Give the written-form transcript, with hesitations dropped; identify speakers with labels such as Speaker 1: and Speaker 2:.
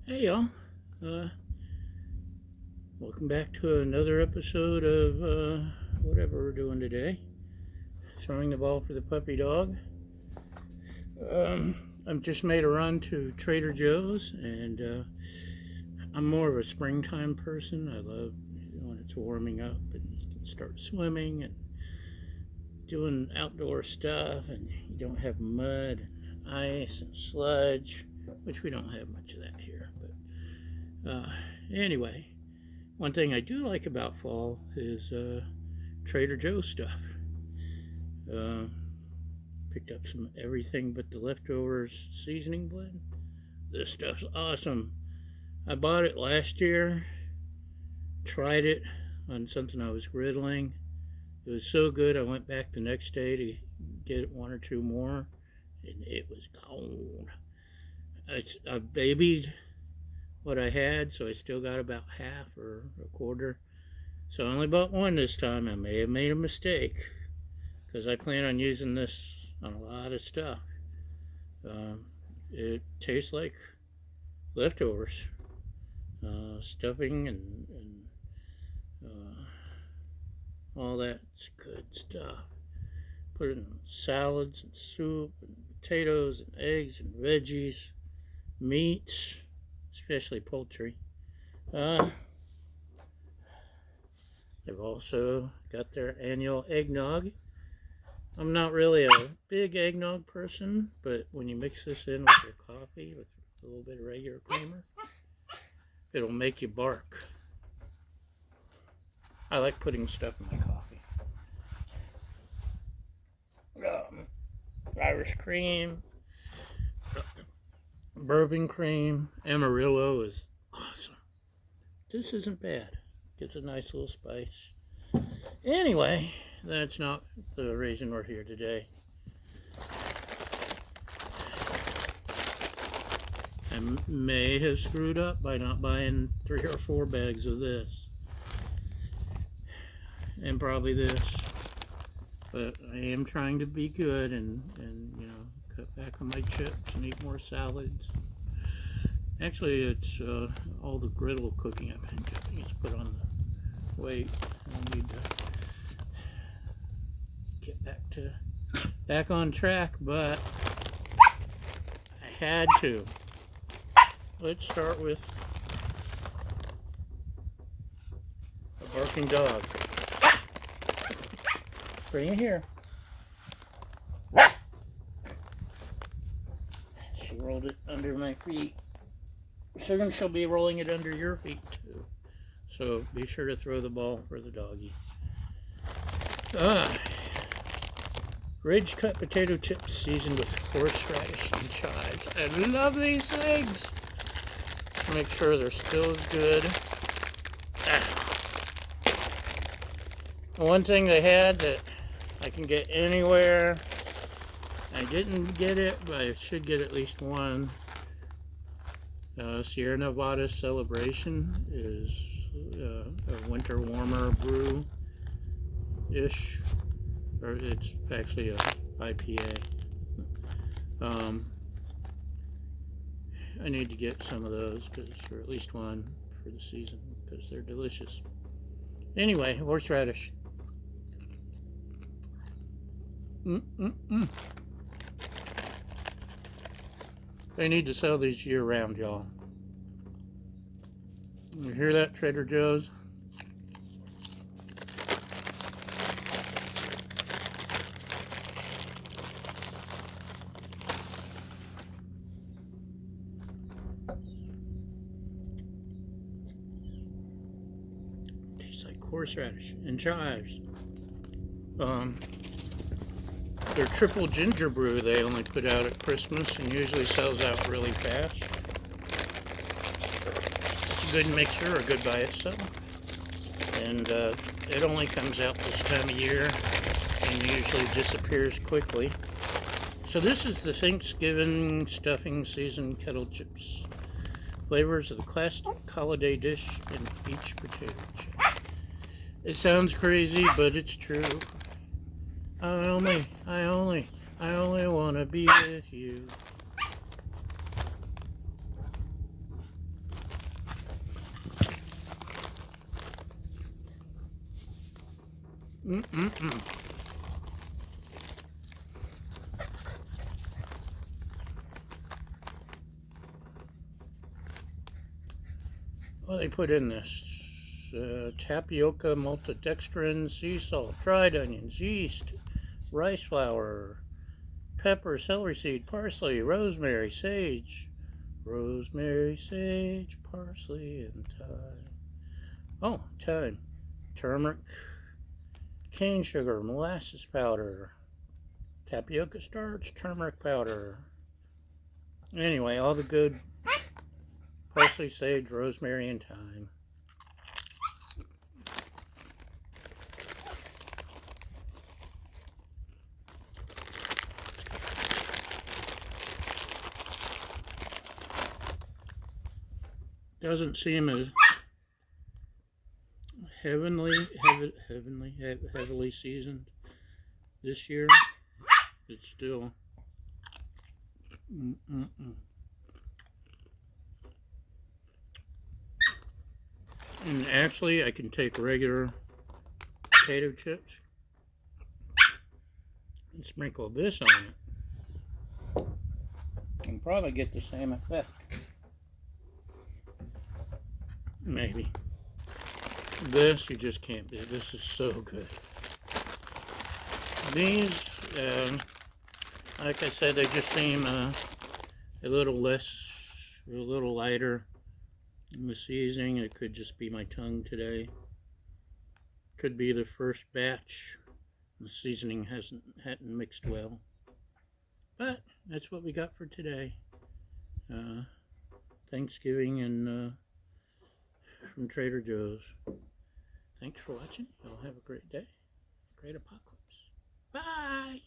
Speaker 1: Hey y'all, uh, welcome back to another episode of whatever we're doing today. Throwing the ball for the puppy dog. I've just made a run to Trader Joe's, and I'm more of a springtime person. I love when it's warming up and you can start swimming and doing outdoor stuff, and you don't have mud and ice and sludge, which we don't have much of that here. But anyway, one thing I do like about fall is Trader Joe's stuff. Uh, Picked up some everything but the leftovers seasoning blend. This stuff's awesome. I bought it last year, tried it on something I was griddling. It was so good, I went back the next day to get one or two more, and it was gone. I babied what I had, so I still got about half or a quarter. So I only bought one this time. I may have made a mistake because I plan on using this on a lot of stuff. It tastes like leftovers, stuffing and all that good stuff. Put it in salads and soup and potatoes and eggs and veggies, meats, especially poultry. They've also got their annual eggnog. I'm not really a big eggnog person, but when you mix this in with your coffee with a little bit of regular creamer, it'll make you bark. I like putting stuff in my coffee. Irish cream, bourbon cream, Amarillo is awesome. This isn't bad. Gives a nice little spice. Anyway, that's not the reason we're here today. I may have screwed up by not buying 3 or 4 bags of this. And probably this. But I am trying to be good and cut back on my chips and eat more salads. Actually, it's all the griddle cooking I've been doing is put on the weight. I need to get back on track, but I had to. Let's start with a barking dog. Bring it here. She rolled it under my feet. Soon she'll be rolling it under your feet too. So be sure to throw the ball for the doggy. Ridge cut potato chips seasoned with horseradish and chives. I love these things. Make sure they're still as good. One thing they had that I can get anywhere, I didn't get it, but I should get at least one. Sierra Nevada Celebration is a winter warmer brew-ish, or it's actually a IPA. I need to get some of those, or at least one for the season, because they're delicious. Anyway, horseradish. They need to sell these year round, y'all. You hear that, Trader Joe's? Tastes like horseradish and chives. Their triple ginger brew they only put out at Christmas and usually sells out really fast. It's a good mixture or good by itself. And it only comes out this time of year and usually disappears quickly. So this is the Thanksgiving stuffing season kettle chips. Flavors of the classic holiday dish in each potato chip. It sounds crazy, but it's true. I only want to be with you. What do they put in this? Tapioca, maltodextrin, sea salt, dried onions, yeast, rice flour, pepper, celery seed, parsley, rosemary, sage, parsley, and thyme. Oh, thyme, turmeric, cane sugar, molasses powder, tapioca starch, turmeric powder. Anyway, all the good parsley, sage, rosemary, and thyme. Doesn't seem as heavily seasoned this year. It's still And actually, I can take regular potato chips and sprinkle this on it and probably get the same effect. Maybe. This you just can't do. This is so good. These, like I said, they just seem a little lighter in the seasoning. It could just be my tongue today. Could be the first batch. The seasoning hadn't mixed well. But that's what we got for today. Thanksgiving and from Trader Joe's. Thanks for watching. Y'all have a great day. Great apocalypse. Bye!